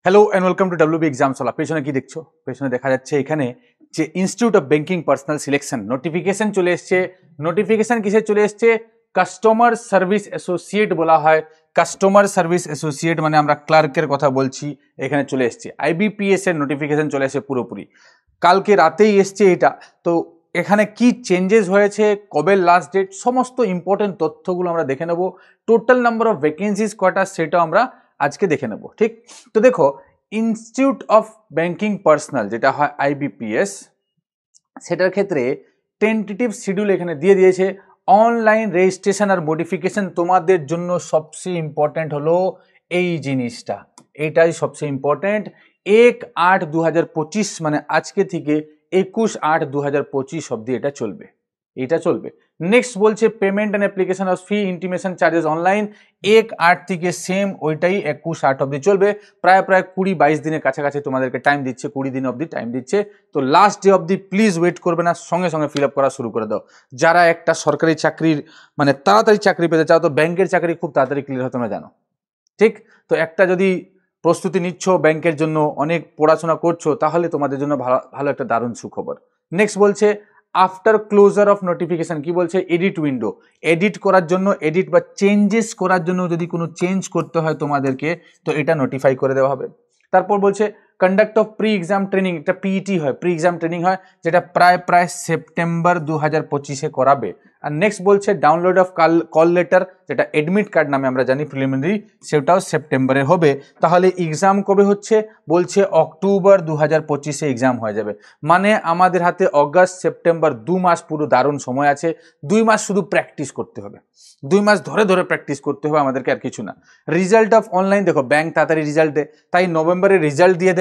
Hello and welcome to WB exam সলা। পেছনে কি দেখছো? পেছনে দেখা যাচ্ছে এখানে যে institute of banking personal selection notification চলে এসছে। নোটিফিকেশন কিসে চলে এসছে? কাস্টমার সার্ভিস অ্যাসোসিয়েট বলা হয়। কাস্টমার সার্ভিস অ্যাসোসিয়েট মানে আমরা ক্লার্কের কথা বলছি। এখানে চলে এসছে আইবিপিএস এর নোটিফিকেশন চলে এসে পুরোপুরি কালকে রাতেই এসছে এটা। তো এখানে কি চেঞ্জেস হয়েছে, কবে লাস্ট ডেট, সমস্ত ইম্পর্টেন্ট তথ্যগুলো আমরা দেখে নেব। টোটাল নাম্বার অফ ভ্যাকেন্সিজ কটা সেটাও আমরা আজকে দেখে নেব। ঠিক তো দেখো, ইনস্টিটিউট অফ ব্যাংকিং পার্সোনাল যেটা হয় আইবিপিএস, সেটার ক্ষেত্রে টেন্টেটিভ শিডিউল এখানে দিয়ে দিয়েছে। অনলাইন রেজিস্ট্রেশন আর মডিফিকেশন তোমাদের জন্য সবচেয়ে ইম্পর্টেন্ট হলো এই জিনিসটা, এটাই সবচেয়ে ইম্পর্টেন্ট। 1/8/2025 মানে আজকে থেকে 21/8/2025 অব্দি এটা চলবে। নেক্সট বলছে payment and application of fee intimation charges online 1/8 থেকে সেম ওইটাই 21/8 অব্দি চলবে। প্রায় 20-22 দিনের কাছাকাছি তোমাদেরকে টাইম দিচ্ছে, 20 দিন অব্দি টাইম দিচ্ছে। তো লাস্ট ডে অব্দি প্লিজ ওয়েট করবে না, সঙ্গে সঙ্গে ফিল আপ করা শুরু করে দাও। যারা একটা সরকারি চাকরির মানে তাড়াতাড়ি চাকরি পেতে চাও, তো ব্যাংকের চাকরি খুব তাড়াতাড়ি ক্লিয়ার হয় তোমরা জানো। ঠিক তো একটা যদি প্রস্তুতি নিচ্ছ ব্যাংকের জন্য, অনেক পড়াশোনা করছো, তাহলে তোমাদের জন্য ভালো একটা দারুণ সুখবর। নেক্সট বলছে আফটার ক্লোজার অফ নোটিফিকেশন, কি বলছে? এডিট উইন্ডো, এডিট করার জন্য, এডিট বা চেঞ্জেস করার জন্য যদি কোনো চেঞ্জ করতে হয় তোমাদেরকে, তো এটা নোটিফাই করে দেওয়া হবে। তারপর বলছে conduct of pre exam training, এটা পিইটি হয়, প্রি এক্সাম ট্রেনিং হয়, যেটা প্রায় সেপ্টেম্বর 2025-এ করাবে। আর নেক্সট বলছে ডাউনলোড অফ কল লেটার, যেটা এডমিট কার্ড নামে আমরা জানি প্রিলিমিনারি, সেটাও সেপ্টেম্বরে হবে। তাহলে এক্সাম কবে হচ্ছে? বলছে অক্টোবর 2025-এ এক্সাম হয়ে যাবে। মানে আমাদের হাতে অগাস্ট সেপ্টেম্বর 2 মাস পুরো দারুণ সময় আছে। 2 মাস শুধু প্র্যাকটিস করতে হবে, 2 মাস ধরে ধরে প্র্যাকটিস করতে হবে আমাদেরকে, আর কিছু না। রিজাল্ট অফ অনলাইন, দেখো ব্যাংক তাড়াতাড়ি রিজাল্ট দেয়, তাই নভেম্বরে রিজাল্ট দিয়ে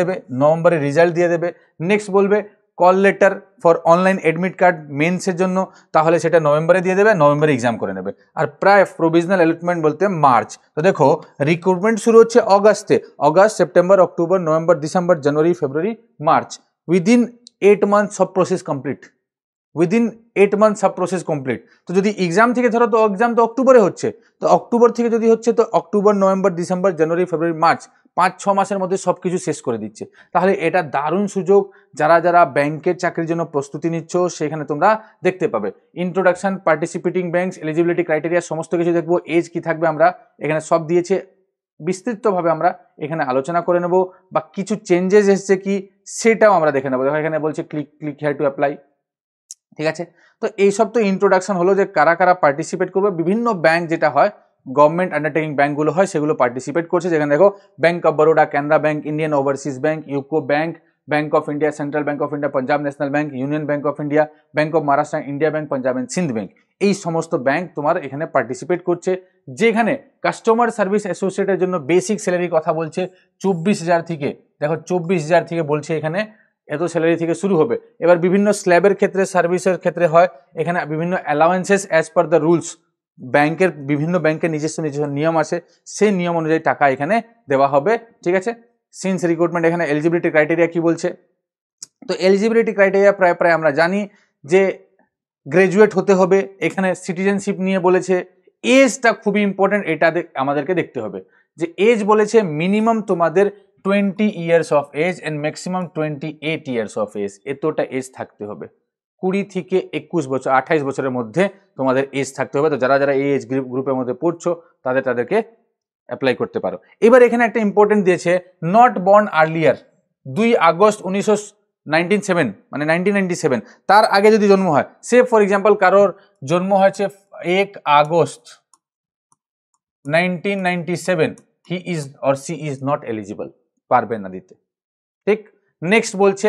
দেবে। নেক্সট বলবে call letter for online admit card মেন্সের জন্য, তাহলে সেটা নভেম্বরে দিয়ে দেবে, নভেম্বরে এক্সাম করে নেবে। আর প্রায় প্রভিজনাল অ্যালটমেন্ট বলতে মার্চ। তো দেখো রিক্রুটমেন্ট শুরু হচ্ছে অগাস্টে, August September October November December January February March, within 8 month সব প্রসেস কমপ্লিট, উইদিন 8 মান্থ সব প্রসেস কমপ্লিট। তো যদি এক্সাম থেকে ধরো, তো এক্সাম তো অক্টোবরে হচ্ছে, তো অক্টোবর থেকে যদি হচ্ছে, তো October November December January February March 5-6 মাসের মধ্যে সব কিছু শেষ করে দিচ্ছে। তাহলে এটা দারুণ সুযোগ, যারা যারা ব্যাংকের চাকরির জন্য প্রস্তুতি নিচ্ছ সেখানে তোমরা দেখতে পাবে। Introduction, participating banks, eligibility criteria, সমস্ত কিছু দেখবো। এজ কি থাকবে আমরা এখানে সব দিয়েছে, বিস্তৃতভাবে আমরা এখানে আলোচনা করে নেব। বা কিছু চেঞ্জেস এসছে কি সেটাও আমরা দেখে নেবো। দেখো এখানে বলছে ক্লিক হিয়ার টু অ্যাপ্লাই, ঠিক আছে। তো এইসব তো ইন্ট্রোডাকশন হলো যে কারা কারা পার্টিসিপেট করবে। বিভিন্ন ব্যাংক যেটা হয়, গভর্নমেন্ট আন্ডারটেকিং ব্যাংকগুলো হয়, সেগুলো পার্টিসিপেট করছে। যেখানে দেখো Bank of Baroda, Canara Bank, Indian Overseas Bank, UCO Bank, Bank of India, Central Bank of India, Punjab National Bank, Union Bank of India, Bank of Maharashtra, India Bank, Punjab and Sind Bank, এই সমস্ত ব্যাংক তোমার এখানে পার্টিসিপেট করছে। যেখানে কাস্টমার সার্ভিস অ্যাসোসিয়েটের জন্য basic স্যালারির কথা বলছে 24,000 থেকে, দেখো 24,000 থেকে বলছে এখানে, এত স্যালারি থেকে শুরু হবে। এবার বিভিন্ন স্ল্যাবের ক্ষেত্রে, সার্ভিসের ক্ষেত্রে হয় এখানে বিভিন্ন অ্যালাউয়েন্সেস অ্যাজ পার দ্য রুলস। ব্যাংকের বিভিন্ন ব্যাংকের নিজস্ব নিয়ম আছে, সেই নিয়ম অনুযায়ী টাকা এখানে দেওয়া হবে, ঠিক আছে। সিন্স রিক্রুটমেন্ট, এখানে এলিজিবিলিটি ক্রাইটেরিয়া কি বলছে? তো এলিজিবিলিটি ক্রাইটেরিয়া প্রায় আমরা জানি যে গ্রাজুয়েট হতে হবে। এখানে সিটিজেনশিপ নিয়ে বলেছে। এজটা খুবই ইম্পর্টেন্ট, এটা আমাদেরকে দেখতে হবে যে এজ বলেছে মিনিমাম তোমাদের 20 years of age and maximum 28 years of age, এতটা এজ থাকতে হবে। 20 থেকে 21 বছর, 28 বছরের মধ্যে তোমাদের এজ থাকতে হবে। তো যারা যারা এই এজ গ্রুপের মধ্যে পড়ছো তাদেরকে অ্যাপ্লাই করতে পারো। এবার এখানে একটা ইম্পর্টেন্ট দিয়েছে, নট বর্ন আর্লিয়ার, 2 আগস্ট 1997 মানে 1997, তার আগে যদি জন্ম হয়, সে ফর এক্সাম্পল কারোর জন্ম হয়েছে 1 August 1997, he is or she is not eligible, পারবে না দিতে, ঠিক। নেক্সট বলছে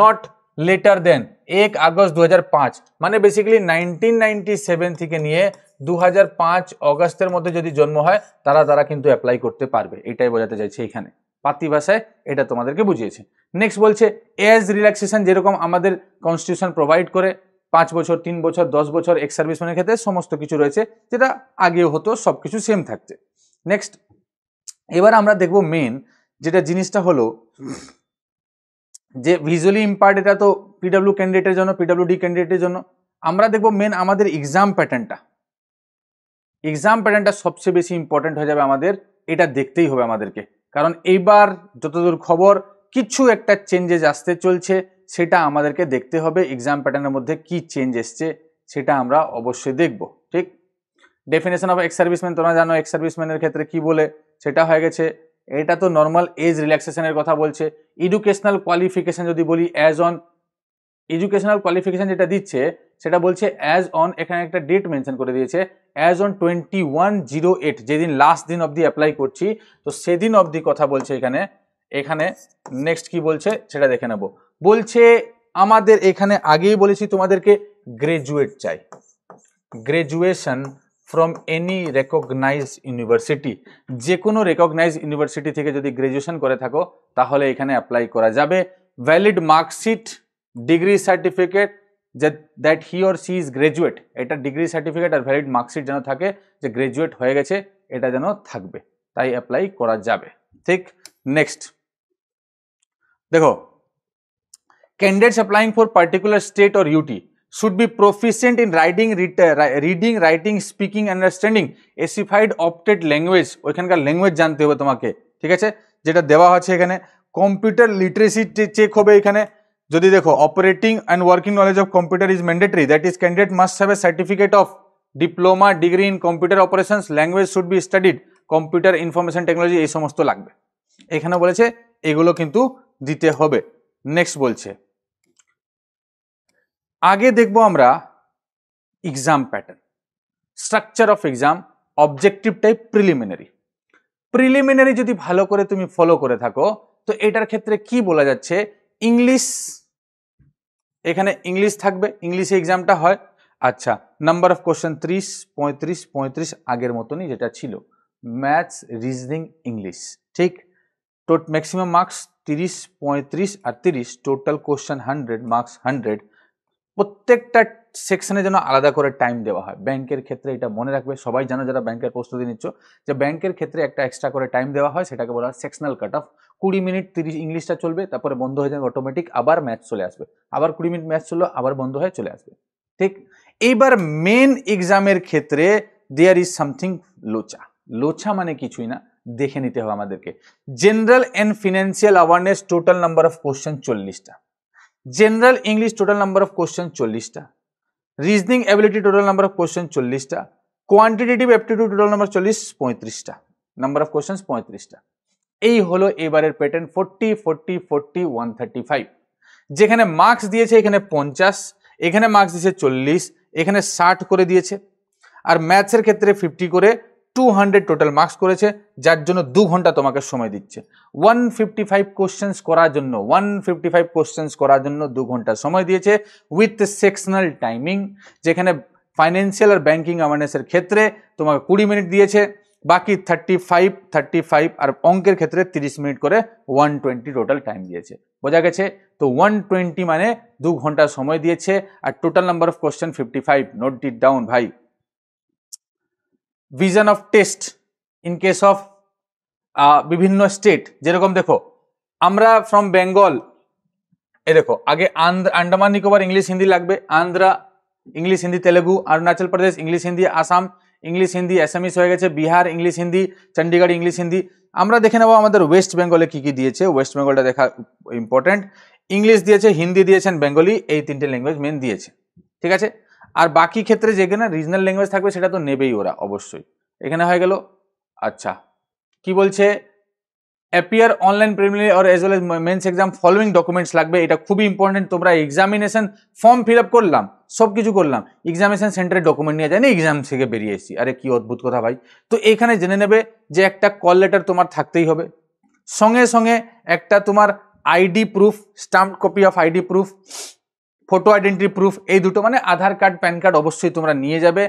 নট লেটার দেন 1 আগস্ট 2005, মানে বেসিক্যালি 1997 থেকে নিয়ে 2005 অগস্টের মধ্যে যদি জন্ম হয় তারা কিন্তু অ্যাপ্লাই করতে পারবে, এটাই বোঝাতে চাইছে এখানে, পাতি ভাষায় এটা তোমাদেরকে বুঝিয়েছে। নেক্সট বলছে এজ রিল্যাক্সেশন, যেরকম আমাদের কনস্টিটিউশন প্রোভাইড করে 5 বছর, 3 বছর, 10 বছর এক্স সার্ভিসম্যানের ক্ষেত্রে সমস্ত কিছু রয়েছে, যেটা আগেও হতো, সবকিছু সেম থাকছে। নেক্সট এবার আমরা দেখব মেন যেটা জিনিসটা হলো যে ভিজুয়ালি ইম্পার্ট, এটা তো পিডব্লিউ ক্যান্ডিডেটের জন্য, পিডব্লিউডি ক্যান্ডিডেটের জন্য। আমরা দেখব মেন আমাদের এক্সাম প্যাটার্নটা সবচেয়ে বেশি ইম্পর্টেন্ট হয়ে যাবে আমাদের, এটা দেখতেই হবে আমাদেরকে। কারণ এইবার যতদূর খবর কিছু একটা চেঞ্জেস আসতে চলছে, সেটা আমাদেরকে দেখতে হবে এক্সাম প্যাটার্নের মধ্যে কি চেঞ্জ এসছে সেটা আমরা অবশ্যই দেখব। ঠিক, ডেফিনেশন অফ এক্স সার্ভিসম্যান তোমরা জানো, এক্স সার্ভিসম্যানের ক্ষেত্রে কি বলে, সেটা হয়ে গেছে। এটা তো নর্মাল এজ রিল্যাক্সেশনের কথা বলছে। এডুকেশনাল কোয়ালিফিকেশন যদি বলি, অ্যাজ অন এডুকেশনাল কোয়ালিফিকেশন যেটা দিচ্ছে সেটা বলছে অ্যাজ অন, এখানে একটা ডেট মেনশন করে দিয়েছে, অ্যাজ অন 21/08, যেদিন লাস্ট দিন অবধি অ্যাপ্লাই করছি, তো সেদিন অবধি কথা বলছে এখানে। এখানে নেক্সট কি বলছে সেটা দেখে নেব। বলছে আমাদের এখানে আগেই বলেছি তোমাদেরকে গ্রাজুয়েট চাই, graduation from any recognise university, যে কোনো রেকগনাইজ ইউনিভার্সিটি থেকে যদি গ্রাজুয়েশন করে থাকো তাহলে এখানে অ্যাপ্লাই করা যাবে। Valid marksheet, degree certificate that he or she is graduate, এটা ডিগ্রি সার্টিফিকেট আর ভ্যালিড মার্কশিট যেন থাকে যে গ্রাজুয়েট হয়ে গেছে, এটা যেন থাকবে, তাই অ্যাপ্লাই করা যাবে। ঠিক, নেক্সট দেখো, candidates applying for particular state or UT should be proficient in reading, writing, speaking, understanding specified opted language, ওইখানকার ল্যাঙ্গুয়েজ জানতে হবে তোমাকে, ঠিক আছে, যেটা দেওয়া আছে এখানে। কম্পিউটার লিটারেসি চেক হবে এখানে। যদি দেখো operating and working knowledge of computer is mandatory, that is candidate must have A certificate of diploma degree in computer operations, language should be studied, computer information technology, এই সমস্ত লাগবে। এখানে বলেছে এগুলো কিন্তু দিতে হবে। নেক্সট বলছে, আগে দেখবো আমরা exam pattern, structure of exam, objective type, preliminary. Preliminary যদি ভালো করে তুমি ফলো করে থাকো তো এটার ক্ষেত্রে কি বলা যাচ্ছে, ইংলিশ, এখানে ইংলিশ থাকবে, ইংলিশে এক্সামটা হয়। আচ্ছা, নাম্বার অফ কোশ্চেন 30, 35, 35 আগের মতনই যেটা ছিল। ম্যাথস, রিজনিং, ইংলিশ, ঠিক, ম্যাক্সিমাম মার্কস 30, 35 আর 30, টোটাল কোশ্চেন 100, মার্কস 100। প্রত্যেকটা সেকশনের জন্য আলাদা করে টাইম দেওয়া হয়। ব্যাংকের ক্ষেত্রে এটা মনে রাখবে, সবাই জানো যারা ব্যাংকের প্রস্তুতি নিচ্ছ, যে ব্যাংকের ক্ষেত্রে একটা এক্সট্রা করে টাইম দেওয়া হয়, সেটাকে বলা হয় সেকশনাল কাট অফ। 20 মিনিট 30 ইংলিশটা চলবে, তারপরে বন্ধ হয়ে যাবে অটোমেটিক, আবার ম্যাথস চলে আসবে, আবার 20 মিনিট ম্যাথস চললো, আবার বন্ধ হয়ে চলে আসবে। ঠিক, এইবার মেন এক্সামের ক্ষেত্রে দেয়ার ইজ সামথিং লোচা। লোচা মানে কিছুই না, দেখে নিতে হবে আমাদেরকে। General and financial awareness, total number of question 40টা। General English total number of question 40টা। Reasoning ability total number of question 40টা। কোয়ান্টিটেটিভ অ্যাপটিটিউড টোটাল নাম্বার 40, 35টা, নাম্বার অফ কোশ্চেন 35টা। এই হলো এবারের প্যাটার্ন 40, 40, 40, 135। যেখানে মার্কস দিয়েছে এখানে 50, এখানে মার্কস দিয়েছে 40, এখানে 60 করে দিয়েছে। আর ম্যাথসের ক্ষেত্রে 50 করে 200 টোটাল মার্কস করেছে, যার জন্য 2 ঘন্টা তোমাকে সময় দিচ্ছে। 155 কোশ্চেন্স করার জন্য 155 কোশ্চেন্স করার জন্য 2 ঘন্টা সময় দিয়েছে উইথ সেকশনাল টাইমিং। যেখানে ফাইন্যান্সিয়াল আর ব্যাংকিং অ্যাওয়ারনেসের ক্ষেত্রে তোমাকে 20 মিনিট দিয়েছে, বাকি 35 আর অঙ্কের ক্ষেত্রে 30 মিনিট করে 120 টোটাল টাইম দিয়েছে। বোঝা গেছে তো? 120 মানে 2 ঘন্টা সময় দিয়েছে, আর total number of question 55। Note it down ভাই। Vision of test in case of বিভিন্ন স্টেট, যেরকম দেখো আমরা ফ্রম বেঙ্গল, এ দেখো আগে আন্দামান নিকোবর ইংলিশ হিন্দি লাগবে, Andhra English Hindi Telugu, Arunachal Pradesh English Hindi, Assam English Hindi, Assamese হয়ে গেছে, বিহার ইংলিশ হিন্দি, চণ্ডীগড় ইংলিশ হিন্দি। আমরা দেখে নেবো আমাদের ওয়েস্ট বেঙ্গলে কি কি দিয়েছে। ওয়েস্ট বেঙ্গলটা দেখা ইম্পর্টেন্ট। ইংলিশ দিয়েছে, হিন্দি দিয়েছেন, বেঙ্গলি, এই 3টে ল্যাঙ্গুয়েজ মেন দিয়েছে, ঠিক আছে। আর বাকি ক্ষেত্রে যেখানে রিজনাল ল্যাঙ্গুয়েজ থাকবে সেটা তো নেবেই ওরা অবশ্যই। এখানে হয়ে গেল। আচ্ছা, কি বলছে, appear online preliminary or as well as men's exam following documents লাগবে। এটা খুবই ইম্পর্টেন্ট। তোমরা এক্সামিনেশন ফর্ম ফিল আপ করলাম, সব কিছু করলাম, এক্সামিনেশন সেন্টারে ডকুমেন্ট নিয়ে যায় না, এক্সাম থেকে বেরিয়ে এসেছি, আরে কি অদ্ভুত কথা ভাই। তো এখানে জেনে নেবে যে একটা কল লেটার তোমার থাকতেই হবে, সঙ্গে সঙ্গে একটা তোমার ID proof, stamp copy of ID proof, photo identity proof, এই দুটো মানে আধার কার্ড প্যান কার্ড অবশ্যই তোমরা নিয়ে যাবে,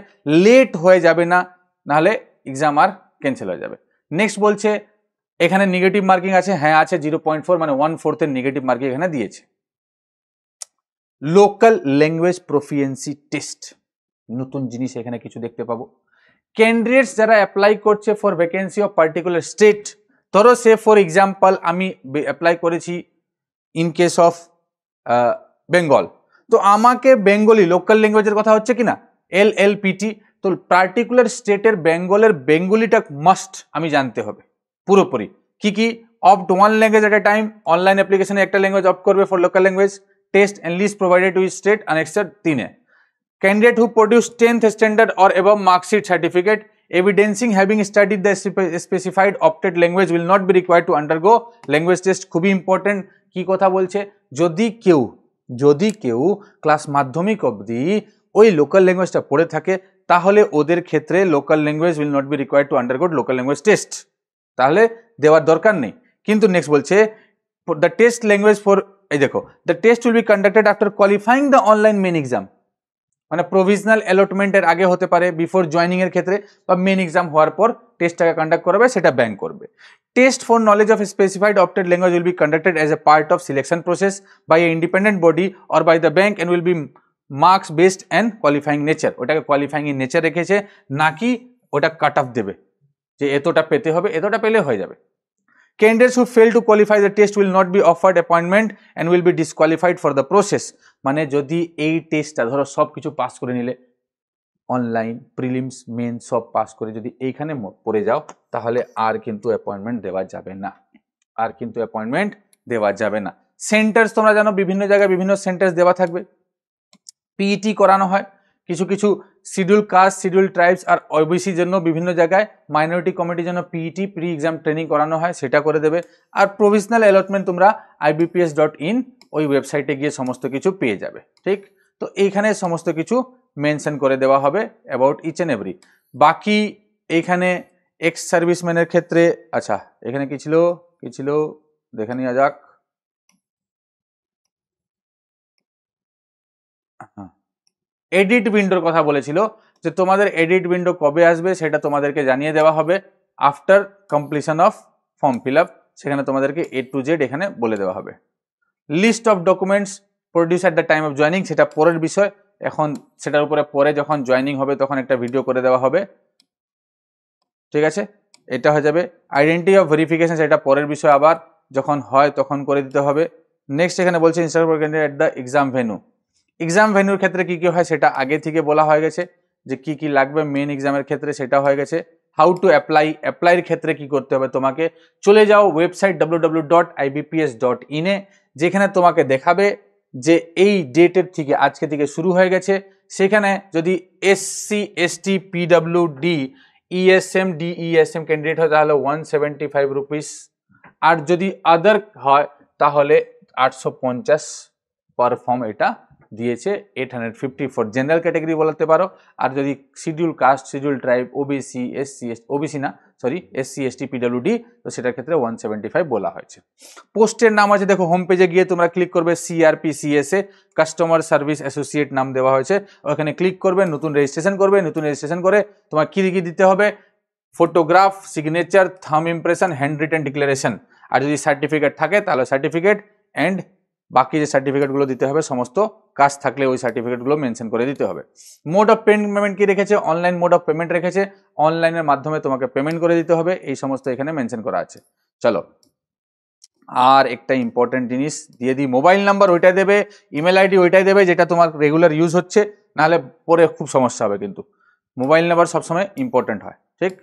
লেট হয়ে যাবে না, নাহলে এক্সাম আর ক্যান্সেল হয়ে যাবে। নেক্সট বলছে এখানে নেগেটিভ মার্কিং আছে, হ্যাঁ আছে, 0.4 মানে 1/4 নেগেটিভ মার্কিং এখানে দিয়েছে। লোকাল ল্যাঙ্গুয়েজ প্রফিয়েন্সি টেস্ট, নতুন জিনিস এখানে কিছু দেখতে পাবো। ক্যান্ডিডেটস যারা অ্যাপ্লাই করছে for vacancy of particular state, ধরো সে ফর এক্সাম্পল আমি অ্যাপ্লাই করেছি ইন কেস অফ বেঙ্গল, তো আমাকে বেঙ্গলি লোকাল ল্যাঙ্গুয়েজের কথা হচ্ছে কিনা, LLPT, তো পার্টিকুলার স্টেটের বেঙ্গলের বেঙ্গলিটা মাস্ট আমি জানতে হবে পুরোপুরি, কি opt one language at a time, online অ্যাপ্লিকেশনে একটা ল্যাঙ্গুয়েজ অপ্ট করবে for local language, test and list provided with state annexure 3 candidate who produce 10th standard or above mark sheet certificate evidencing having studied the specified opted language will not be required to undergo language test। খুবই important. কি কথা বলছে, যদি কেউ class মাধ্যমিক অবধি ওই local ল্যাঙ্গুয়েজটা পড়ে থাকে তাহলে ওদের ক্ষেত্রে local language will not be required to undergo local language test, তাহলে দেওয়ার দরকার নেই। কিন্তু নেক্সট বলছে দ্য টেস্ট ল্যাঙ্গুয়েজ ফর, এই দেখো, the test will be conducted after qualifying the online main exam, মানে প্রভিশনাল অ্যালটমেন্টের আগে হতে পারে, বিফোর জয়নিং এর ক্ষেত্রে, বা মেন এক্সাম হওয়ার পর টেস্টটাকে কন্ডাক্ট করবে, সেটা ব্যাংক করবে। Test for knowledge of specified opted language will be conducted as a part of selection process by a independent body or by the bank and will be marks based and qualifying nature. ওটাকে qualifying in nature রেখেছে, নাকি ওটা cut off দেবে যে এতটা পেতে হবে, এতটা পেলে হয়ে যাবে। Candidates who fail to qualify the test will not be offered appointment and will be disqualified for the process। মানে যদি এই টেস্টটা ধরো সব কিছু পাস করে নিলে, অনলাইন প্রিলিমস মেন সব পাস করে যদি এইখানে পড়ে যাও, তাহলে আর কিন্তু অ্যাপয়েন্টমেন্ট দেওয়া যাবে না। সেন্টার্স তোমরা জানো বিভিন্ন জায়গায় বিভিন্ন সেন্টার্স দেওয়া থাকবে। পিইটি করানো হয় কিছু শিডিউল কাস্ট, শিডিউল ট্রাইবস আর ওবিসির জন্য বিভিন্ন জায়গায়, মাইনরিটি কমিটির জন্য পিইটি প্রি এক্সাম ট্রেনিং করানো হয়, সেটা করে দেবে। আর প্রভিশনাল অ্যালটমেন্ট তোমরা ibps.in ওই ওয়েবসাইটে গিয়ে সমস্ত কিছু পেয়ে যাবে। ঠিক, তো এইখানে সমস্ত কিছু মেনশন করে দেওয়া হবে অ্যাবাউট ইচ অ্যান্ড এভরি। বাকি এইখানে এক্স সার্ভিসম্যানের ক্ষেত্রে, আচ্ছা এখানে কি ছিল দেখে নেওয়া যাক। এডিট উইন্ডোর কথা বলেছিল যে তোমাদের এডিট উইন্ডো কবে আসবে সেটা তোমাদেরকে জানিয়ে দেওয়া হবে after completion of form fill up, সেখানে তোমাদেরকে A to Z এখানে বলে দেওয়া হবে। List of documents produce at the time of joining, সেটা পরের বিষয়, এখন সেটার উপরে পরে যখন জয়নিং হবে তখন একটা ভিডিও করে দেওয়া হবে। ঠিক আছে, এটা হয়ে যাবে। আইডেন্টিটি অফ ভেরিফিকেশন, সেটা পরের বিষয়, আবার যখন হয় তখন করে দিতে হবে। নেক্সট এখানে বলছে instruct for candidate at the exam venue. Exam ভেন্যুর ক্ষেত্রে কি হয় সেটা আগে থেকে বলা হয়ে গেছে, যে কি লাগবে মেন এক্সামের ক্ষেত্রে সেটা হয়ে গেছে। হাউ টু অ্যাপ্লাইয়ের ক্ষেত্রে কি করতে হবে, তোমাকে চলে যাও ওয়েবসাইট www.ibps.in এ, যেখানে তোমাকে দেখাবে যে এই ডেটের থেকে আজকে থেকে শুরু হয়ে গেছে। সেখানে যদি SC ST PWD ESM DESM candidate হয় তাহলে 175 রুপিস, আর যদি আদার হয় তাহলে 850 পার ফর্ম এটা দিয়েছে, 850 ফর জেনারেল ক্যাটাগরি বলতে পারো। আর যদি schedule caste, schedule tribe, OBC, SC ST PWD, তো সেটার ক্ষেত্রে 175 বলা হয়েছে। পোস্টের নাম আছে দেখো, হোম পেজে গিয়ে তোমরা ক্লিক করবে CRPCSA কাস্টমার সার্ভিস অ্যাসোসিয়েট নাম দেওয়া হয়েছে, ওখানে ক্লিক করবে, নতুন রেজিস্ট্রেশন করবে। নতুন রেজিস্ট্রেশন করে তোমার কি দিতে হবে, photograph, signature, thumb impression, hand written declaration, আর যদি সার্টিফিকেট থাকে তাহলে সার্টিফিকেট, অ্যান্ড বাকি যে সার্টিফিকেটগুলো দিতে হবে সমস্ত কাজ থাকলে ওই সার্টিফিকেটগুলো মেনশন করে দিতে হবে। মোড অফ পেমেন্ট কি রেখেছে, অনলাইন মোড অফ পেমেন্ট রেখেছে, অনলাইনের মাধ্যমে তোমাকে পেমেন্ট করে দিতে হবে, এই সমস্ত এখানে মেনশন করা আছে। চলো, আর একটা ইম্পর্টেন্ট জিনিস দিয়ে দিই, মোবাইল নাম্বার ওইটাই দেবে, ইমেল আইডি ওইটাই দেবে যেটা তোমার রেগুলার ইউজ হচ্ছে, নাহলে পরে খুব সমস্যা হবে। কিন্তু মোবাইল নাম্বার সবসময় ইম্পর্টেন্ট হয়। ঠিক,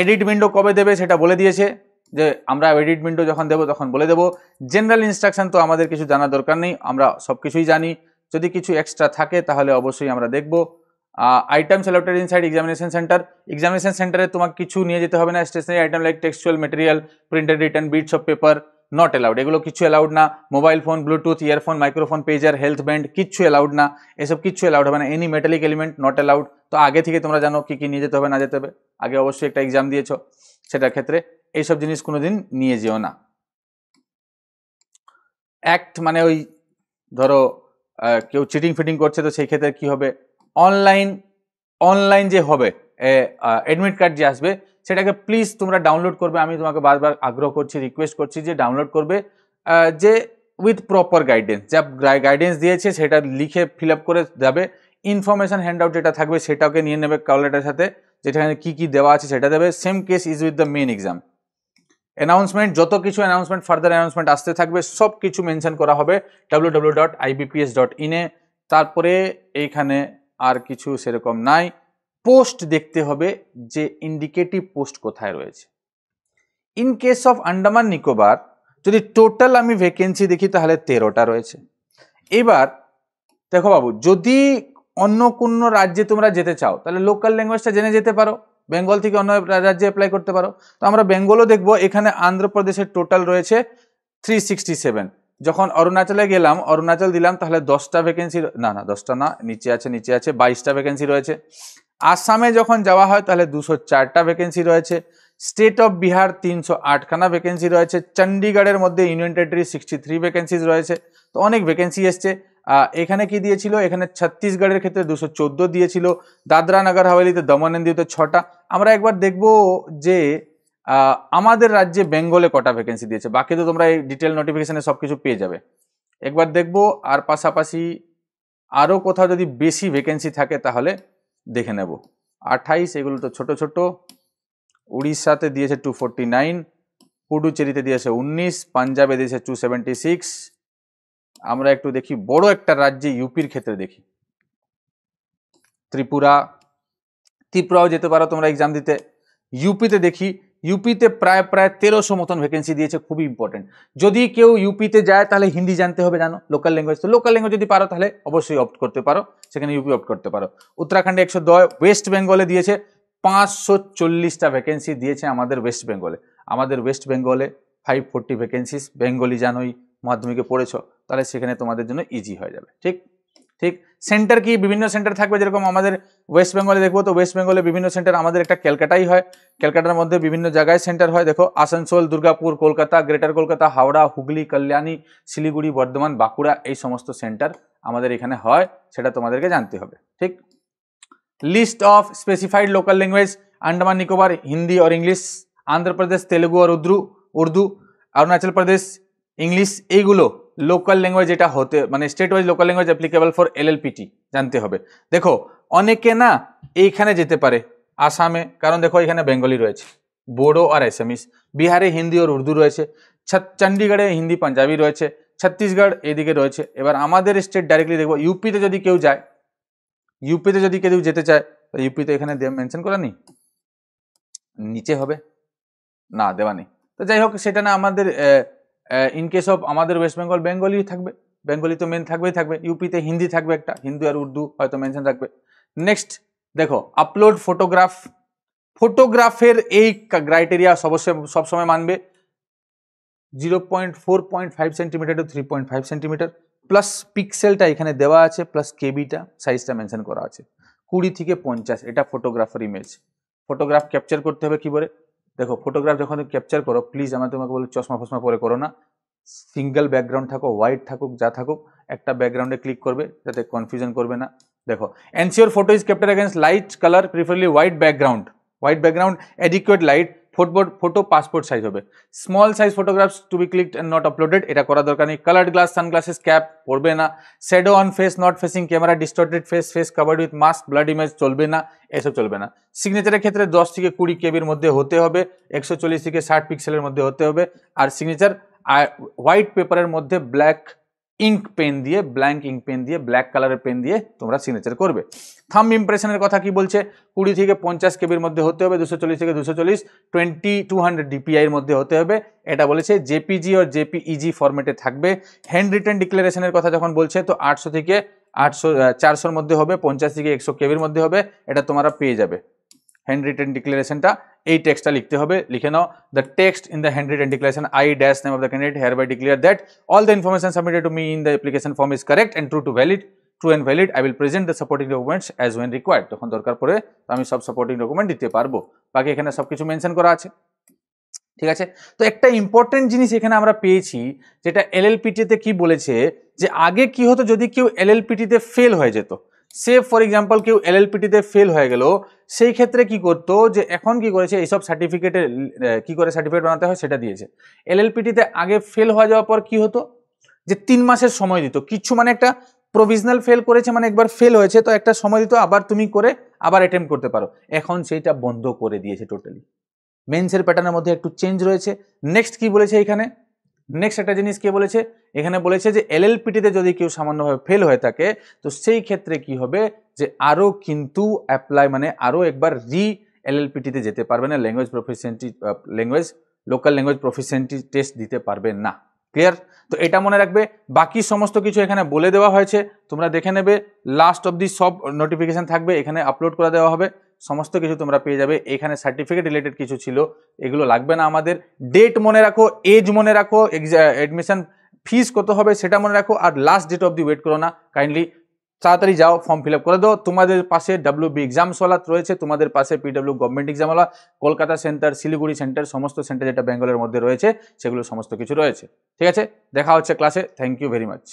এডিট উইন্ডো কবে দেবে সেটা বলে দিয়েছে, যে আমরা এডিট উইন্ডো যখন দেবো তখন বলে দেবো। জেনারেল ইনস্ট্রাকশন তো আমাদের কিছু জানার দরকার নেই, আমরা সব কিছুই জানি। যদি কিছু এক্সট্রা থাকে তাহলে অবশ্যই আমরা দেখবো। Item selected inside examination centre, examination সেন্টারে তোমাকে কিছু নিয়ে যেতে হবে না। Stationery item like textual material, printed return, bits of paper not allowed, এগুলো কিছু অ্যালাউড না। Mobile phone, bluetooth, earphone, microphone, pager, health band কিচ্ছু অ্যালাউড না, এসব কিচ্ছু অ্যালাউড হবে না। Any metallic element not allowed. তো আগে থেকে তোমরা জানো কি নিয়ে যেতে হবে না যেতে হবে, আগে অবশ্যই একটা এক্সাম দিয়েছো, সেটার ক্ষেত্রে এইসব জিনিস কোনোদিন নিয়ে যেও না। অ্যাক্ট মানে ওই ধরো কেউ চিটিং ফিটিং করছে, তো সেই ক্ষেত্রে কি হবে, অনলাইন যে হবে অ্যাডমিট কার্ড যে আসবে সেটাকে প্লিজ তোমরা ডাউনলোড করবে। আমি তোমাকে বারবার আগ্রহ করছি, রিকোয়েস্ট করছি যে ডাউনলোড করবে, যে উইথ প্রপার গাইডেন্স, যা গাইডেন্স দিয়েছে সেটা লিখে ফিল আপ করে যাবে। ইনফরমেশন হ্যান্ড আউট যেটা থাকবে সেটাকে নিয়ে নেবে কল লেটারের সাথে, যেখানে কি দেওয়া আছে সেটা দেবে। Same case is with the main exam. Announcement, যত কিছু অ্যানাউন্সমেন্ট, ফার্দার অ্যানাউন্সমেন্ট আসতে থাকবে, সব কিছু মেনশন করা হবে www.ibps.in এ। তারপরে এইখানে আর কিছু সেরকম নাই। পোস্ট দেখতে হবে যে ইন্ডিকেটিভ পোস্ট কোথায় রয়েছে। In case of Andaman Nicobar যদি টোটাল আমি ভ্যাকেন্সি দেখি তাহলে 13টা রয়েছে। এবার দেখো বাবু, যদি অন্য কোনো রাজ্যে তোমরা যেতে চাও তাহলে লোকাল ল্যাঙ্গুয়েজটা জেনে যেতে পারো, বেঙ্গল থেকে অন্য রাজ্যে অ্যাপ্লাই করতে পারো। তো আমরা বেঙ্গলও দেখবো, এখানে অন্ধ্রপ্রদেশের টোটাল রয়েছে 367। যখন অরুণাচলে গেলাম, অরুণাচল দিলাম, তাহলে 10টা ভ্যাকেন্সি, না 10টা না, নিচে আছে 22টা ভ্যাকেন্সি রয়েছে। আসামে যখন যাওয়া হয় তাহলে 204টা ভ্যাকেন্সি রয়েছে। স্টেট অফ বিহার 308খানা ভ্যাকেন্সি রয়েছে। চণ্ডীগড়ের মধ্যে ইউনিয়ন টেরিটরি 63 ভ্যাকেন্সিজ রয়েছে। তো অনেক ভ্যাকেন্সি এসছে। এখানে কি দিয়েছিল, এখানে ছত্তিশগড়ের ক্ষেত্রে 214 দিয়েছিল, দাদরা নগর হাভেলিতে, দমন এন্ড দিউতে 6টা। আমরা একবার দেখব যে আমাদের রাজ্যে বেঙ্গলে কটা ভ্যাকেন্সি দিয়েছে, বাকি তো তোমরা এই ডিটেল নোটিফিকেশনে সবকিছু পেয়ে যাবে। একবার দেখবো, আর পাশাপাশি আরও কোথাও যদি বেশি ভ্যাকেন্সি থাকে তাহলে দেখে নেব। 28, এগুলো তো ছোট ছোট। উড়িষ্যাতে দিয়েছে 249, পুডুচেরিতে দিয়েছে 19, পাঞ্জাবে দিয়েছে 276। আমরা একটু দেখি বড় একটা রাজ্যে ইউপির ক্ষেত্রে দেখি, ত্রিপুরাও যেতে পারো তোমরা এক্সাম দিতে। ইউপিতে দেখি, ইউপিতে প্রায় 1300 মতন ভ্যাকেন্সি দিয়েছে। খুবই ইম্পর্টেন্ট, যদি কেউ ইউপিতে যায় তাহলে হিন্দি জানতে হবে, জানো, লোকাল ল্যাঙ্গুয়েজ। তো লোকাল ল্যাঙ্গুয়েজ যদি পারো তাহলে অবশ্যই অপ্ট করতে পারো, সেখানে ইউপি অপ্ট করতে পারো। উত্তরাখণ্ডে 102, ওয়েস্ট বেঙ্গলে দিয়েছে 540টা ভ্যাকেন্সি দিয়েছে আমাদের ওয়েস্ট বেঙ্গলে। আমাদের ওয়েস্ট বেঙ্গলে 540 ভ্যাকেন্সিস। বেঙ্গলি জানোই, মাধ্যমিকে পড়েছো, তাহলে সেখানে তোমাদের জন্য ইজি হয়ে যাবে। ঠিক ঠিক। সেন্টার কি, বিভিন্ন সেন্টার থাকবে, যেরকম আমাদের ওয়েস্ট বেঙ্গলে দেখবো, তো ওয়েস্ট বেঙ্গলে বিভিন্ন সেন্টার, আমাদের একটা ক্যালকাটাই হয়, ক্যালকাটার মধ্যে বিভিন্ন জায়গায় সেন্টার হয়। দেখো, আসানসোল, দুর্গাপুর, কলকাতা, গ্রেটার কলকাতা, হাওড়া, হুগলি, কল্যাণী, শিলিগুড়ি, বর্ধমান, বাঁকুড়া, এই সমস্ত সেন্টার আমাদের এখানে হয়, সেটা তোমাদেরকে জানতে হবে। ঠিক। List of specified local language, Andaman Nicobar Hindi और इंग्लिश, आंध्र प्रदेश तेलुगु और उर्दू, अरुणाचल प्रदेश इंग्लिश, এইগুলো লোকাল ল্যাঙ্গুয়েজ এটা হতে, মানে state wise local language applicable for LLPT জানতে হবে। দেখো, অনেকে না এইখানে যেতে পারে আসামে, কারণ দেখো এখানে বেঙ্গলি রয়েছে, बोडो और एसामिस, বিহারে হিন্দি और উর্দু রয়েছে, চণ্ডীগড়ে হিন্দি পাঞ্জাবি রয়েছে, ছত্তিশগড় এদিকে রয়েছে। এবার আমাদের স্টেট ডাইরেক্টলি দেখবো, ইউপিতে যদি কেউ যায়, ইউপিতে যদি কেউ যেতে চায়, ইউপিতে এখানে মেনশন করা নেই, নিচে হবে না, দেওয়া নেই। তো যাই হোক, সেটা না, আমাদের ইন কেস অফ আমাদের ওয়েস্ট বেঙ্গল বেঙ্গলি থাকবে, বেঙ্গলি তো মেন থাকবেই থাকবে। ইউপিতে হিন্দি থাকবে একটা, হিন্দি আর উর্দু হয়তো মেনশন থাকবে। নেক্সট দেখো, আপলোড ফটোগ্রাফ, ফটোগ্রাফের এই ক্রাইটেরিয়া সবসময় মানবে 0.4.5 সেন্টিমিটার টু 3.5 সেন্টিমিটার, প্লাস পিক্সেলটা এখানে দেওয়া আছে, প্লাস কেবিটা সাইজটা মেনশন করা আছে, 20 থেকে 50, এটা ফটোগ্রাফার ইমেজ। ফটোগ্রাফ ক্যাপচার করতে হবে কি বলে, দেখো, ফটোগ্রাফ যখন ক্যাপচার করো, প্লিজ আমি তোমাকে বলি চশমা ফশমা পরে করো না, সিঙ্গেল ব্যাকগ্রাউন্ড থাকো, হোয়াইট থাকুক, যা থাকুক, একটা ব্যাকগ্রাউন্ডে ক্লিক করবে, যাতে কনফিউশন করবে না। দেখো, ensure photo is captured against light colour, preferably white background, adequate light, photo passport size হবে। Small size photographs to be clicked and not uploaded, এটা করা দরকার নেই। কালার্ড গ্লাস, সানগ্লাসেস, ক্যাপ পরবে না। Shadow on face, not facing camera, distorted face covered with mask, blood image চলবে না, এসব চলবে না। সিগনেচারের ক্ষেত্রে 10 থেকে 20 কেবির মধ্যে হতে হবে, 140 থেকে 60 পিক্সেলের মধ্যে হতে হবে। আর সিগনেচার হোয়াইট পেপারের মধ্যে ব্ল্যাঙ্ক ইঙ্ক পেন দিয়ে ব্ল্যাক কালারের পেন দিয়ে তোমরা সিগনেচার করবে। থাম্ব ইমপ্রেশনের কথা কি বলছে, 20 থেকে 50 কেবির মধ্যে হতে হবে, 240 থেকে 240, 200 ডিপিআই এর মধ্যে হতে হবে, এটা বলেছে। জেপিজি আর জেপিইজি ফরম্যাটে থাকবে। হ্যান্ড রিটেন ডিক্লারেশনের কথা যখন বলছে, তো 800 থেকে 400 মধ্যে হবে, 50 থেকে 100 কেবির মধ্যে হবে, এটা তোমরা পেয়ে যাবে। হ্যান্ড রিটেন ডিক্লারেশনটা এই টেক্সটটা লিখতে হবে, লিখে নাও। The text in the hand written declaration, I dash name of the candidate hereby declare that all the information submitted to me in the application form is correct and true and valid. I will present the supporting documents as when required. তখন দরকার পড়ে আমি সব supporting document দিতে পারবো। বাকি এখানে সবকিছু মেনশন করা আছে, ঠিক আছে। তো একটা ইম্পর্টেন্ট জিনিস এখানে আমরা পেয়েছি, যেটা এলএলপিটিতে কি বলেছে, যে আগে কি হতো, যদি কেউ এলএলপিটিতে ফেল হয়ে যেত, সে ফর এক্সাম্পল কেউ এলএলপিটিতে ফেল হয়ে গেল, সেই ক্ষেত্রে কি করতো, যে এখন কি করেছে, এইসব সার্টিফিকেটে কি করে সার্টিফিকেট বানাতে হয় সেটা দিয়েছে। এলএলপিটিতে আগে ফেল হয়ে যাওয়ার পর কি হতো, যে 3 মাসের সময় দিত, কিছু মানে একটা প্রভিজনাল ফেল করেছে, মানে একবার ফেল হয়েছে, তো একটা সময় দিত, আবার তুমি করে আবার অ্যাটেম্প্ট করতে পারো। এখন সেইটা বন্ধ করে দিয়েছে টোটালি। মেন্সের প্যাটার্নের মধ্যে একটু চেঞ্জ রয়েছে। নেক্সট কি বলেছে এখানে, নেক্সট একটা জিনিস কে বলেছে, এখানে বলেছে যে এলএলপিটিতে যদি কেউ সামান্যভাবে ফেল হয়ে থাকে, তো সেই ক্ষেত্রে কি হবে, যে আরও কিন্তু অ্যাপ্লাই, মানে আরও একবার এলএলপিটিতে যেতে পারবে না, লোকাল ল্যাঙ্গুয়েজ প্রফিসিয়েন্সি টেস্ট দিতে পারবে না। ক্লিয়ার? তো এটা মনে রাখবে। বাকি সমস্ত কিছু এখানে বলে দেওয়া হয়েছে, তোমরা দেখে নেবে। লাস্ট অবধি সব নোটিফিকেশন থাকবে, এখানে আপলোড করে দেওয়া হবে, সমস্ত কিছু তোমরা পেয়ে যাবে। এখানে সার্টিফিকেট রিলেটেড কিছু ছিল, এগুলো লাগবে না আমাদের। ডেট মনে রাখো, এজ মনে রাখো, অ্যাডমিশন ফিস কত হবে সেটা মনে রাখো, আর লাস্ট ডেট অবধি ওয়েট করো না, কাইন্ডলি তাড়াতাড়ি যাও ফর্ম ফিল আপ করে দাও। তোমাদের পাশে WB এক্সামসওয়ালা রয়েছে, তোমাদের পাশে PW গভর্নমেন্ট এক্সামওয়ালা, কলকাতা সেন্টার, শিলিগুড়ি সেন্টার, সমস্ত সেন্টার যেটা বেঙ্গলের মধ্যে রয়েছে সেগুলো সমস্ত কিছু রয়েছে। ঠিক আছে, দেখা হচ্ছে ক্লাসে। Thank you very much.